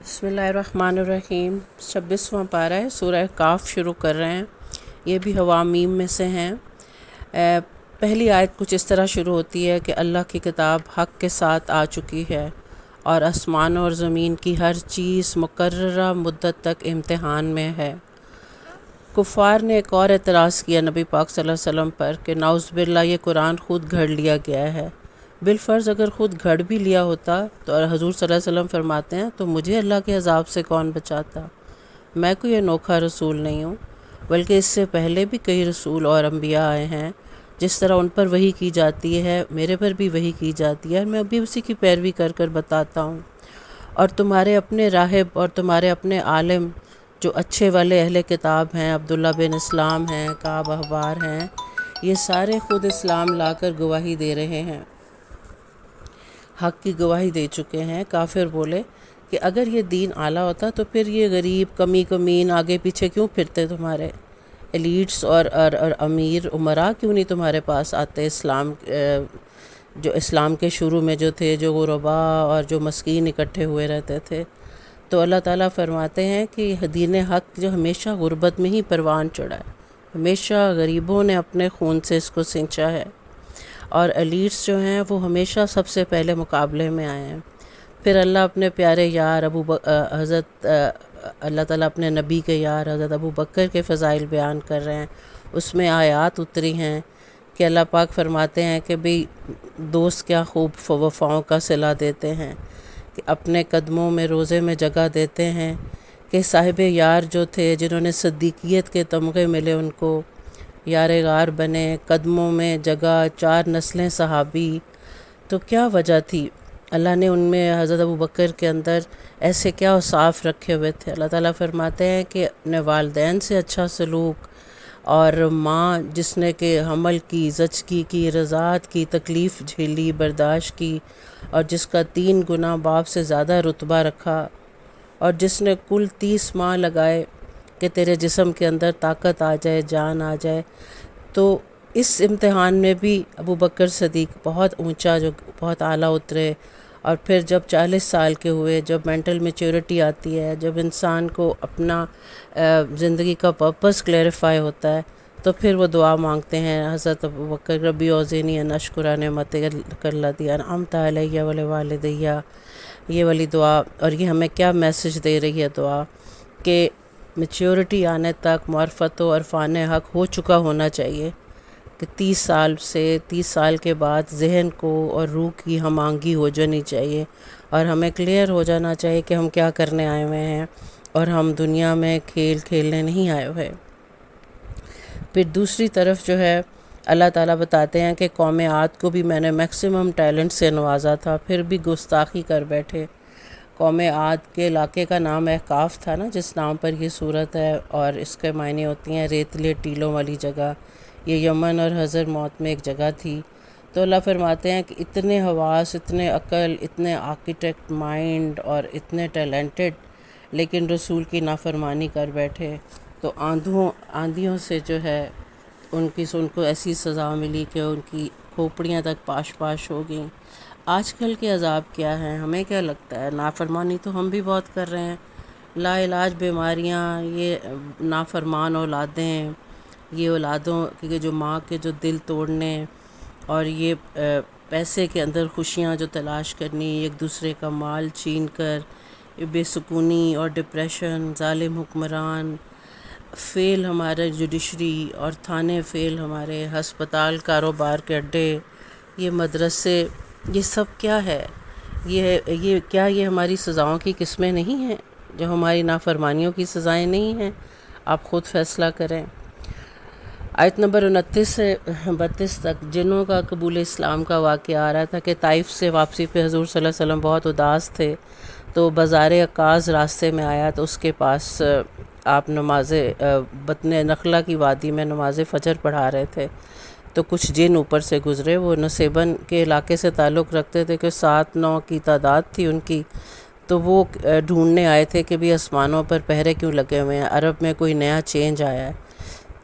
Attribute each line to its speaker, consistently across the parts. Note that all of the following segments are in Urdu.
Speaker 1: بسم اللہ الرحمن الرحیم 26واں پارہ ہے، سورہ کاف شروع کر رہے ہیں۔ یہ بھی حوامیم میں سے ہیں۔ پہلی آیت کچھ اس طرح شروع ہوتی ہے کہ اللہ کی کتاب حق کے ساتھ آ چکی ہے اور آسمان اور زمین کی ہر چیز مقررہ مدت تک امتحان میں ہے۔ کفار نے ایک اور اعتراض کیا نبی پاک صلی اللہ علیہ وسلم پر کہ نعوذ باللہ یہ قرآن خود گھڑ لیا گیا ہے۔ بالفرض اگر خود گھڑ بھی لیا ہوتا تو حضور صلی اللہ علیہ وسلم فرماتے ہیں تو مجھے اللہ کے عذاب سے کون بچاتا؟ میں کوئی انوکھا رسول نہیں ہوں، بلکہ اس سے پہلے بھی کئی رسول اور انبیاء آئے ہیں، جس طرح ان پر وحی کی جاتی ہے میرے پر بھی وحی کی جاتی ہے، اور میں بھی اسی کی پیروی کر کر بتاتا ہوں۔ اور تمہارے اپنے راہب اور تمہارے اپنے عالم جو اچھے والے اہل کتاب ہیں، عبداللہ بن اسلام ہیں، کعب احبار ہیں، یہ سارے خود اسلام لا کر گواہی دے رہے ہیں، حق کی گواہی دے چکے ہیں۔ کافر بولے کہ اگر یہ دین اعلیٰ ہوتا تو پھر یہ غریب کمی کمین آگے پیچھے کیوں پھرتے؟ تمہارے ایلیٹس اور امیر امراء کیوں نہیں تمہارے پاس آتے؟ جو اسلام کے شروع میں جو تھے، جو غرباء اور جو مسکین اکٹھے ہوئے رہتے تھے۔ تو اللہ تعالیٰ فرماتے ہیں کہ دین حق جو ہمیشہ غربت میں ہی پروان چڑھا ہے، ہمیشہ غریبوں نے اپنے خون سے اس کو سینچا ہے، اور ایلیٹس جو ہیں وہ ہمیشہ سب سے پہلے مقابلے میں آئے ہیں۔ پھر اللہ اپنے پیارے یار حضرت اللہ تعالیٰ اپنے نبی کے یار حضرت ابو بکر کے فضائل بیان کر رہے ہیں۔ اس میں آیات اتری ہیں کہ اللہ پاک فرماتے ہیں کہ بھی دوست کیا خوب وفاؤں کا صلہ دیتے ہیں، کہ اپنے قدموں میں روزے میں جگہ دیتے ہیں، کہ صاحب یار جو تھے جنہوں نے صدیقیت کے تمغے ملے ان کو یار غار بنے، قدموں میں جگہ، 4 نسلیں صحابی۔ تو کیا وجہ تھی؟ اللہ نے ان میں حضرت ابو بکر کے اندر ایسے کیا اوصاف رکھے ہوئے تھے؟ اللہ تعالیٰ فرماتے ہیں کہ اپنے والدین سے اچھا سلوک، اور ماں جس نے کہ حمل کی، زچگی کی، رضاعت کی، تکلیف جھیلی، برداشت کی، اور جس کا 3 گنا باپ سے زیادہ رتبہ رکھا، اور جس نے کل 30 ماہ لگائے کہ تیرے جسم کے اندر طاقت آ جائے، جان آ جائے۔ تو اس امتحان میں بھی ابو بکر صدیق بہت اونچا، جو بہت اعلیٰ اترے، اور پھر جب 40 سال کے ہوئے، جب مینٹل میچورٹی آتی ہے، جب انسان کو اپنا زندگی کا پرپس کلیریفائی ہوتا ہے، تو پھر وہ دعا مانگتے ہیں حضرت ابو بکر ربی اوزینی ان اشکر نعمتک التی انعمت علیہ ولوالدیہ، یہ والی دعا۔ اور یہ ہمیں کیا میسج دے رہی ہے دعا؟ کہ میچورٹی آنے تک معرفت و عرفان حق ہو چکا ہونا چاہیے، کہ 30 سال کے بعد ذہن کو اور روح کی ہم آہنگی ہو جانی چاہیے، اور ہمیں کلیئر ہو جانا چاہیے کہ ہم کیا کرنے آئے ہوئے ہیں، اور ہم دنیا میں کھیل کھیلنے نہیں آئے ہوئے۔ پھر دوسری طرف جو ہے اللہ تعالیٰ بتاتے ہیں کہ قوم عاد کو بھی میں نے میکسیمم ٹیلنٹ سے نوازا تھا، پھر بھی گستاخی کر بیٹھے۔ قوم عاد کے علاقے کا نام احقاف تھا نا، جس نام پر یہ صورت ہے، اور اس کے معنی ہوتی ہیں ریتلے ٹیلوں والی جگہ۔ یہ یمن اور حضر موت میں ایک جگہ تھی۔ تو اللہ فرماتے ہیں کہ اتنے حواس، اتنے عقل، اتنے آرکیٹیکٹ مائنڈ اور اتنے ٹیلنٹڈ، لیکن رسول کی نافرمانی کر بیٹھے، تو آندھیوں سے جو ہے ان کو ایسی سزا ملی کہ ان کی کھوپڑیاں تک پاش پاش ہو گئیں۔ آج کل کے عذاب کیا ہیں؟ ہمیں کیا لگتا ہے؟ نافرمانی تو ہم بھی بہت کر رہے ہیں، لا علاج بیماریاں، یہ نافرمان اولادیں، یہ اولادوں کہ جو ماں کے جو دل توڑنے، اور یہ پیسے کے اندر خوشیاں جو تلاش کرنی، ایک دوسرے کا مال چھین کر، یہ بے سکونی اور ڈپریشن، ظالم حکمران، فیل ہمارے جوڈیشری اور تھانے، فیل ہمارے ہسپتال، کاروبار کے اڈے، یہ مدرسے، یہ سب کیا ہے؟ یہ ہماری سزاؤں کی قسمیں نہیں ہیں؟ جو ہماری نافرمانیوں کی سزائیں نہیں ہیں؟ آپ خود فیصلہ کریں۔ آیت نمبر 29 سے 32 تک جنوں کا قبول اسلام کا واقعہ آ رہا تھا کہ طائف سے واپسی پہ حضور صلی اللہ علیہ وسلم بہت اداس تھے، تو بازار عکاظ راستے میں آیا، تو اس کے پاس آپ نماز بطن نخلہ کی وادی میں نماز فجر پڑھا رہے تھے، تو کچھ جن اوپر سے گزرے، وہ نصیبن کے علاقے سے تعلق رکھتے تھے کہ 7-9 کی تعداد تھی ان کی، تو وہ ڈھونڈنے آئے تھے کہ بھی آسمانوں پر پہرے کیوں لگے ہوئے ہیں، عرب میں کوئی نیا چینج آیا ہے۔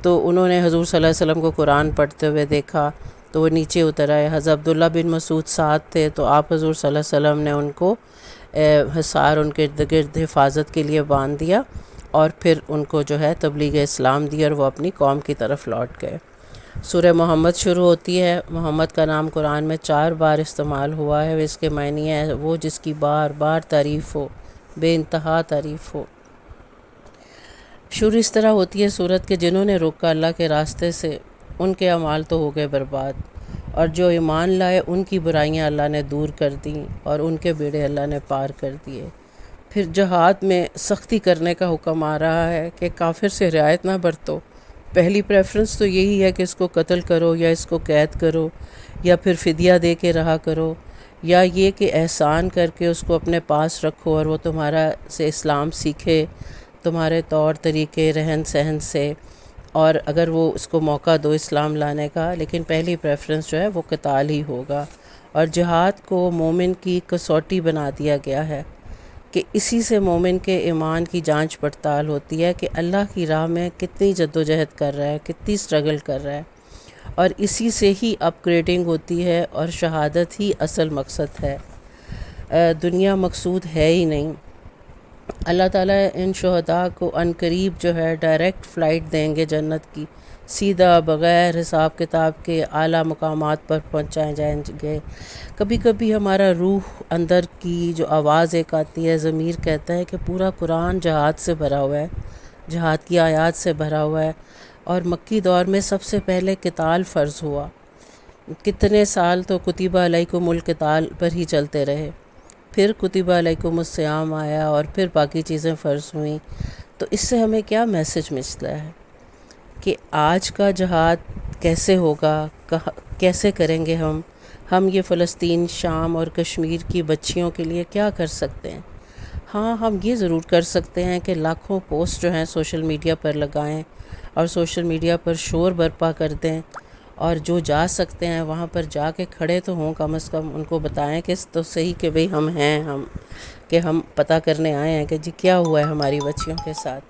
Speaker 1: تو انہوں نے حضور صلی اللہ علیہ وسلم کو قرآن پڑھتے ہوئے دیکھا، تو وہ نیچے اتر آئے۔ حضرت عبداللہ بن مسعود ساتھ تھے، تو آپ حضور صلی اللہ علیہ وسلم نے ان کو حصار ان کے ارد گرد حفاظت کے لیے باندھ دیا، اور پھر ان کو جو ہے تبلیغ اسلام دی اور وہ اپنی قوم کی طرف لوٹ گئے۔ سورہ محمد شروع ہوتی ہے۔ محمد کا نام قرآن میں 4 بار استعمال ہوا ہے۔ اس کے معنی ہے وہ جس کی بار بار تعریف ہو، بے انتہا تعریف ہو۔ شروع اس طرح ہوتی ہے سورت کہ جنہوں نے روکا اللہ کے راستے سے ان کے اعمال تو ہو گئے برباد، اور جو ایمان لائے ان کی برائیاں اللہ نے دور کر دیں اور ان کے بیڑے اللہ نے پار کر دیے۔ پھر جہاد میں سختی کرنے کا حکم آ رہا ہے کہ کافر سے رعایت نہ برتو۔ پہلی پریفرنس تو یہی ہے کہ اس کو قتل کرو یا اس کو قید کرو یا پھر فدیہ دے کے رہا کرو، یا یہ کہ احسان کر کے اس کو اپنے پاس رکھو اور وہ تمہارا سے اسلام سیکھے، تمہارے طور طریقے رہن سہن سے، اور اگر وہ اس کو موقع دو اسلام لانے کا، لیکن پہلی پریفرنس جو ہے وہ قتال ہی ہوگا۔ اور جہاد کو مومن کی کسوٹی بنا دیا گیا ہے کہ اسی سے مومن کے ایمان کی جانچ پڑتال ہوتی ہے کہ اللہ کی راہ میں کتنی جد و جہد کر رہا ہے، کتنی سٹرگل کر رہا ہے، اور اسی سے ہی اپ گریڈنگ ہوتی ہے، اور شہادت ہی اصل مقصد ہے، دنیا مقصود ہے ہی نہیں۔ اللہ تعالیٰ ان شہداء کو عنقریب جو ہے ڈائریکٹ فلائٹ دیں گے جنت کی، سیدھا بغیر حساب کتاب کے اعلیٰ مقامات پر پہنچائے جائیں گے۔ کبھی کبھی ہمارا روح اندر کی جو آواز ایک آتی ہے، ضمیر کہتا ہے کہ پورا قرآن جہاد سے بھرا ہوا ہے، جہاد کی آیات سے بھرا ہوا ہے، اور مکی دور میں سب سے پہلے قتال فرض ہوا۔ کتنے سال تو کتب علیکم القتال پر ہی چلتے رہے، پھر کتب علیکم الصیام آیا، اور پھر باقی چیزیں فرض ہوئیں۔ تو اس سے ہمیں کیا میسج ملتا ہے کہ آج کا جہاد کیسے ہوگا، کیسے کریں گے ہم یہ فلسطین، شام اور کشمیر کی بچیوں کے لیے کیا کر سکتے ہیں؟ ہاں، ہم یہ ضرور کر سکتے ہیں کہ لاکھوں پوسٹ جو ہیں سوشل میڈیا پر لگائیں اور سوشل میڈیا پر شور برپا کر دیں، اور جو جا سکتے ہیں وہاں پر جا کے کھڑے تو ہوں، کم از کم ان کو بتائیں کہ تو صحیح کہ بھئی ہم ہیں، کہ ہم پتہ کرنے آئے ہیں کہ جی کیا ہوا ہے ہماری بچیوں کے ساتھ۔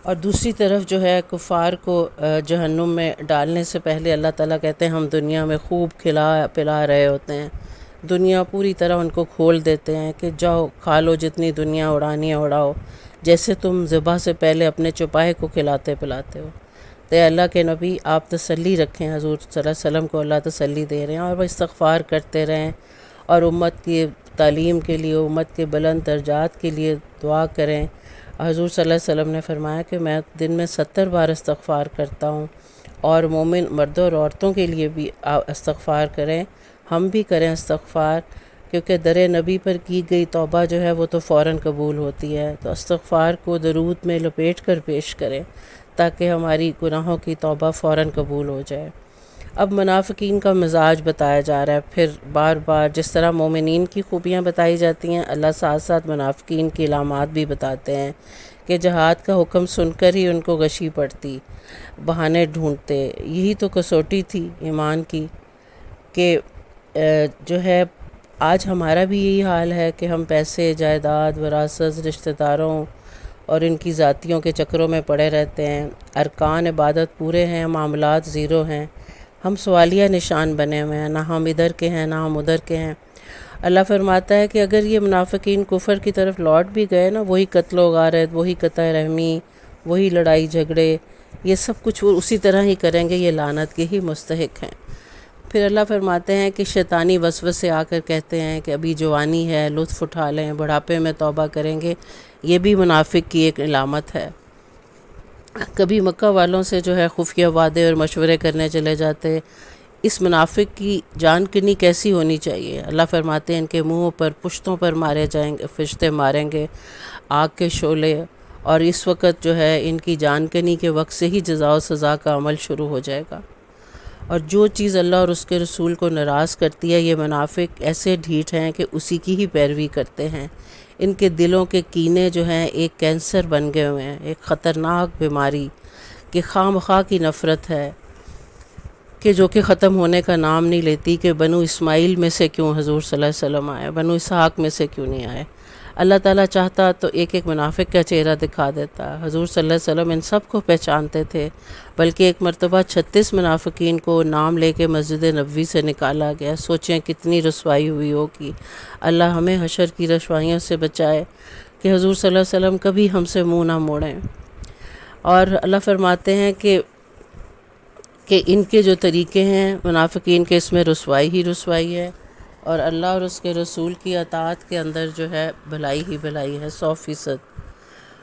Speaker 1: اور دوسری طرف جو ہے کفار کو جہنم میں ڈالنے سے پہلے اللہ تعالیٰ کہتے ہیں ہم دنیا میں خوب کھلا پلا رہے ہوتے ہیں، دنیا پوری طرح ان کو کھول دیتے ہیں کہ جاؤ کھا لو، جتنی دنیا اڑانی ہے اڑاؤ، جیسے تم ذبح سے پہلے اپنے چوپائے کو کھلاتے پلاتے ہو۔ تو اللہ کے نبی آپ تسلی رکھیں، حضور صلی اللہ علیہ وسلم کو اللہ تسلی دے رہے ہیں، اور وہ استغفار کرتے رہیں، اور امت کی تعلیم کے لیے، امت کے بلند درجات کے لیے دعا کریں۔ حضور صلی اللہ علیہ وسلم نے فرمایا کہ میں دن میں 70 بار استغفار کرتا ہوں، اور مومن مردوں اور عورتوں کے لیے بھی استغفار کریں، ہم بھی کریں استغفار، کیونکہ در نبی پر کی گئی توبہ جو ہے وہ تو فوراً قبول ہوتی ہے۔ تو استغفار کو درود میں لپیٹ کر پیش کریں تاکہ ہماری گناہوں کی توبہ فوراً قبول ہو جائے۔ اب منافقین کا مزاج بتایا جا رہا ہے، پھر بار بار جس طرح مومنین کی خوبیاں بتائی جاتی ہیں، اللہ ساتھ ساتھ منافقین کی علامات بھی بتاتے ہیں کہ جہاد کا حکم سن کر ہی ان کو غشی پڑتی، بہانے ڈھونڈتے۔ یہی تو کسوٹی تھی ایمان کی کہ جو ہے آج ہمارا بھی یہی حال ہے کہ ہم پیسے، جائیداد، وراثت، رشتہ داروں اور ان کی ذاتیوں کے چکروں میں پڑے رہتے ہیں، ارکان عبادت پورے ہیں، معاملات زیرو ہیں، ہم سوالیہ نشان بنے ہوئے ہیں، نہ ہم ادھر کے ہیں نہ ہم ادھر کے ہیں۔ اللہ فرماتا ہے کہ اگر یہ منافقین کفر کی طرف لوٹ بھی گئے نا، وہی قتل و غارت، وہی قطع رحمی، وہی لڑائی جھگڑے، یہ سب کچھ وہ اسی طرح ہی کریں گے، یہ لعنت کے ہی مستحق ہیں۔ پھر اللہ فرماتے ہیں کہ شیطانی وسوسے آ کر کہتے ہیں کہ ابھی جوانی ہے، لطف اٹھا لیں، بڑھاپے میں توبہ کریں گے، یہ بھی منافق کی ایک علامت ہے۔ کبھی مکہ والوں سے جو ہے خفیہ وعدے اور مشورے کرنے چلے جاتے۔ اس منافق کی جان کنی کیسی ہونی چاہیے؟ اللہ فرماتے ہیں ان کے منہوں پر، پشتوں پر مارے جائیں گے، فرشتے ماریں گے آگ کے شعلے، اور اس وقت جو ہے ان کی جان کنی کے وقت سے ہی جزا و سزا کا عمل شروع ہو جائے گا۔ اور جو چیز اللہ اور اس کے رسول کو ناراض کرتی ہے، یہ منافق ایسے ڈھیٹ ہیں کہ اسی کی ہی پیروی کرتے ہیں۔ ان کے دلوں کے کینے جو ہیں ایک کینسر بن گئے ہوئے ہیں، ایک خطرناک بیماری کہ خواہ مخواہ کی نفرت ہے کہ جو کہ ختم ہونے کا نام نہیں لیتی، کہ بنو اسماعیل میں سے کیوں حضور صلی اللہ علیہ وسلم آئے، بنو اسحاق میں سے کیوں نہیں آئے۔ اللہ تعالیٰ چاہتا تو ایک ایک منافق کا چہرہ دکھا دیتا۔ حضور صلی اللہ علیہ وسلم ان سب کو پہچانتے تھے، بلکہ ایک مرتبہ 36 منافقین کو نام لے کے مسجد نبوی سے نکالا گیا۔ سوچیں کتنی رسوائی ہوئی ہوگی۔ اللہ ہمیں حشر کی رسوائیوں سے بچائے کہ حضور صلی اللہ علیہ وسلم کبھی ہم سے منہ نہ موڑیں۔ اور اللہ فرماتے ہیں کہ ان کے جو طریقے ہیں منافقین کے، اس میں رسوائی ہی رسوائی ہے، اور اللہ اور اس کے رسول کی اطاعت کے اندر جو ہے بھلائی ہی بھلائی ہے 100%۔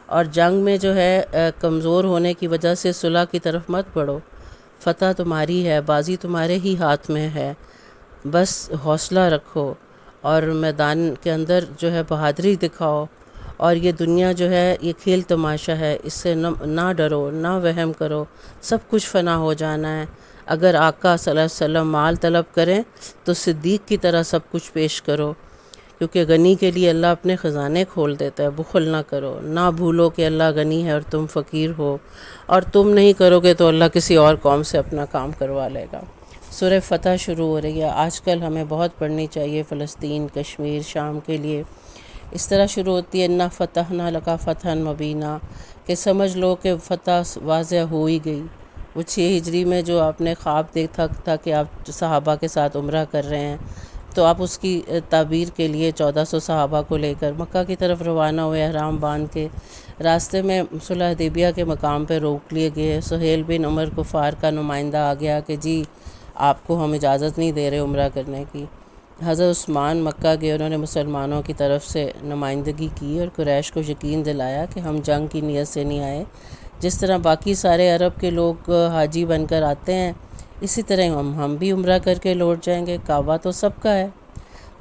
Speaker 1: اور جنگ میں جو ہے کمزور ہونے کی وجہ سے صلح کی طرف مت بڑھو، فتح تمہاری ہے، بازی تمہارے ہی ہاتھ میں ہے، بس حوصلہ رکھو اور میدان کے اندر جو ہے بہادری دکھاؤ، اور یہ دنیا جو ہے یہ کھیل تماشا ہے، اس سے نہ ڈرو، نہ وہم کرو، سب کچھ فنا ہو جانا ہے۔ اگر آقا صلی اللہ علیہ وسلم مال طلب کریں تو صدیق کی طرح سب کچھ پیش کرو، کیونکہ غنی کے لیے اللہ اپنے خزانے کھول دیتا ہے۔ بخل نہ کرو، نہ بھولو کہ اللہ غنی ہے اور تم فقیر ہو، اور تم نہیں کرو گے تو اللہ کسی اور قوم سے اپنا کام کروا لے گا۔ سورہ فتح شروع ہو رہی ہے، آج کل ہمیں بہت پڑھنی چاہیے فلسطین، کشمیر، شام کے لیے۔ اس طرح شروع ہوتی ہے اِنَّا فَتَحْنَا لَكَ فَتْحًا مُبِينًا، کہ سمجھ لو کہ فتح واضح ہو ہی گئی۔ وہ 6 ہجری میں جو آپ نے خواب دیکھا تھا کہ آپ صحابہ کے ساتھ عمرہ کر رہے ہیں، تو آپ اس کی تعبیر کے لیے 1400 صحابہ کو لے کر مکہ کی طرف روانہ ہوئے احرام باندھ کے۔ راستے میں صلح حدیبیہ کے مقام پہ روک لیے گئے۔ سہیل بن عمر کفار کا نمائندہ آ گیا کہ جی آپ کو ہم اجازت نہیں دے رہے عمرہ کرنے کی۔ حضرت عثمان مکہ گئے، انہوں نے مسلمانوں کی طرف سے نمائندگی کی اور قریش کو یقین دلایا کہ ہم جنگ کی نیت سے نہیں آئے۔ جس طرح باقی سارے عرب کے لوگ حاجی بن کر آتے ہیں، اسی طرح ہم بھی عمرہ کر کے لوٹ جائیں گے، کعبہ تو سب کا ہے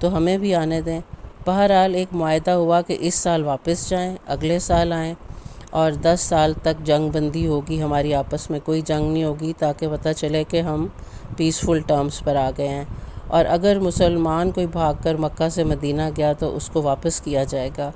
Speaker 1: تو ہمیں بھی آنے دیں۔ بہرحال ایک معاہدہ ہوا کہ اس سال واپس جائیں، اگلے سال آئیں، اور 10 سال تک جنگ بندی ہوگی، ہماری آپس میں کوئی جنگ نہیں ہوگی، تاکہ پتہ چلے کہ ہم پیسفل ٹرمز پر آ گئے ہیں۔ اور اگر مسلمان کوئی بھاگ کر مکہ سے مدینہ گیا تو اس کو واپس کیا جائے گا۔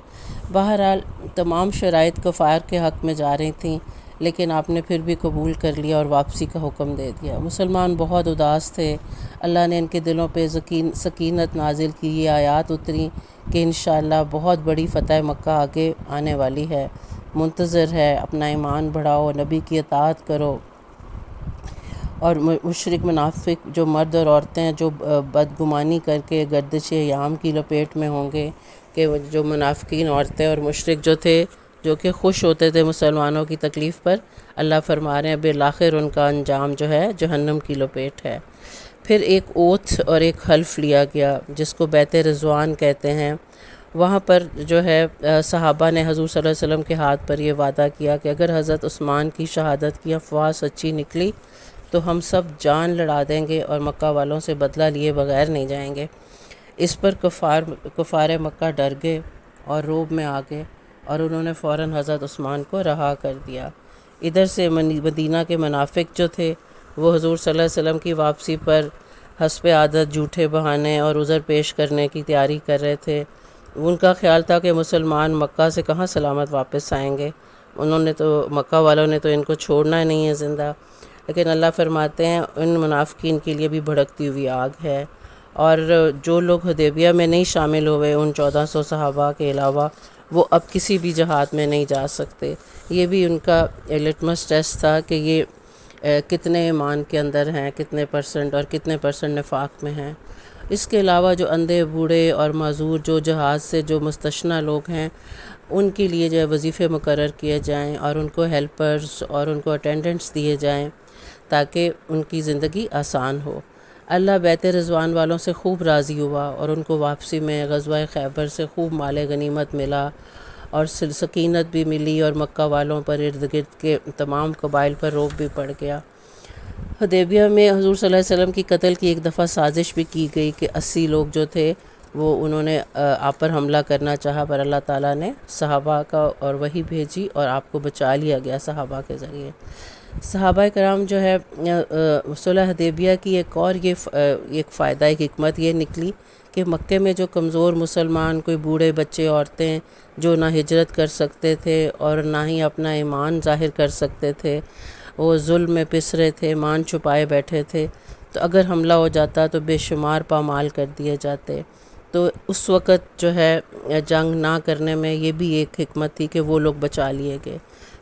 Speaker 1: بہرحال تمام شرائط کفار کے حق میں جا رہی تھیں، لیکن آپ نے پھر بھی قبول کر لیا اور واپسی کا حکم دے دیا۔ مسلمان بہت اداس تھے، اللہ نے ان کے دلوں پہ سکینت نازل کی، یہ آیات اتری کہ انشاءاللہ بہت بڑی فتح مکہ آگے آنے والی ہے، منتظر ہے، اپنا ایمان بڑھاؤ، نبی کی اطاعت کرو۔ اور مشرک منافق جو مرد اور عورتیں جو بدگمانی کر کے گردش ایام کی لپیٹ میں ہوں گے، کہ جو منافقین عورتیں اور مشرک جو تھے جو کہ خوش ہوتے تھے مسلمانوں کی تکلیف پر، اللہ فرما رہے ہیں بالآخر ان کا انجام جو ہے جہنم کی لپیٹ ہے۔ پھر ایک اوتھ اور ایک حلف لیا گیا جس کو بیت رضوان کہتے ہیں۔ وہاں پر جو ہے صحابہ نے حضور صلی اللہ علیہ وسلم کے ہاتھ پر یہ وعدہ کیا کہ اگر حضرت عثمان کی شہادت کی افواہ سچی نکلی تو ہم سب جان لڑا دیں گے اور مکہ والوں سے بدلہ لیے بغیر نہیں جائیں گے۔ اس پر کفار مکہ ڈر گئے اور روب میں آ گئے، اور انہوں نے فوراً حضرت عثمان کو رہا کر دیا۔ ادھر سے مدینہ کے منافق جو تھے وہ حضور صلی اللہ علیہ وسلم کی واپسی پر حسب عادت جھوٹے بہانے اور عذر پیش کرنے کی تیاری کر رہے تھے۔ ان کا خیال تھا کہ مسلمان مکہ سے کہاں سلامت واپس آئیں گے، مکہ والوں نے تو ان کو چھوڑنا ہی نہیں ہے زندہ۔ لیکن اللہ فرماتے ہیں ان منافقین کے لیے بھی بھڑکتی ہوئی آگ ہے، اور جو لوگ حدیبیہ میں نہیں شامل ہوئے ان 1400 صحابہ کے علاوہ، وہ اب کسی بھی جہاد میں نہیں جا سکتے۔ یہ بھی ان کا لٹمس ٹیسٹ تھا کہ یہ کتنے ایمان کے اندر ہیں، کتنے پرسنٹ اور کتنے پرسنٹ نفاق میں ہیں۔ اس کے علاوہ جو اندھے بوڑھے اور معذور جو جہاز سے جو مستثنی لوگ ہیں، ان کے لیے جو وظیفے مقرر کیے جائیں اور ان کو ہیلپرز اور ان کو اٹینڈنٹس دیے جائیں تاکہ ان کی زندگی آسان ہو۔ اللہ بیت رضوان والوں سے خوب راضی ہوا اور ان کو واپسی میں غزوہ خیبر سے خوب مال غنیمت ملا اور سکینت بھی ملی، اور مکہ والوں پر ارد گرد کے تمام قبائل پر رعب بھی پڑ گیا۔ حدیبیہ میں حضور صلی اللہ علیہ وسلم کی قتل کی ایک دفعہ سازش بھی کی گئی کہ 80 لوگ جو تھے وہ انہوں نے آپ پر حملہ کرنا چاہا، پر اللہ تعالیٰ نے صحابہ کا اور وحی بھیجی اور آپ کو بچا لیا گیا صحابہ کے ذریعے۔ صحابہ کرام جو ہے صلح حدیبیہ کی ایک فائدہ، ایک حکمت یہ نکلی کہ مکے میں جو کمزور مسلمان، کوئی بوڑھے بچے عورتیں جو نہ ہجرت کر سکتے تھے اور نہ ہی اپنا ایمان ظاہر کر سکتے تھے، وہ ظلم میں پس رہے تھے، مان چھپائے بیٹھے تھے، تو اگر حملہ ہو جاتا تو بے شمار پامال کر دیے جاتے۔ تو اس وقت جو ہے جنگ نہ کرنے میں یہ بھی ایک حکمت تھی کہ وہ لوگ بچا لیے گئے۔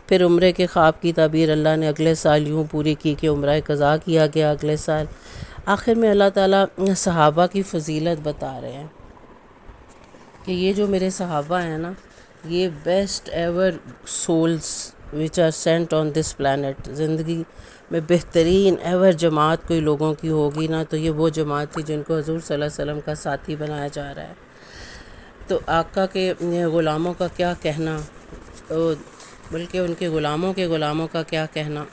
Speaker 1: پھر عمرے کے خواب کی تعبیر اللہ نے اگلے سال یوں پوری کی کہ عمرہ قضا کیا گیا اگلے سال۔ آخر میں اللہ تعالیٰ صحابہ کی فضیلت بتا رہے ہیں کہ یہ جو میرے صحابہ ہیں نا، یہ best ever souls which are sent on this planet. زندگی میں بہترین ایور جماعت کوئی لوگوں کی ہوگی نا تو یہ وہ جماعت تھی جن کو حضور صلی اللہ علیہ وسلم کا ساتھی بنایا جا رہا ہے۔ تو آقا کے غلاموں کا کیا کہنا، بلکہ ان کے غلاموں کا کیا کہنا،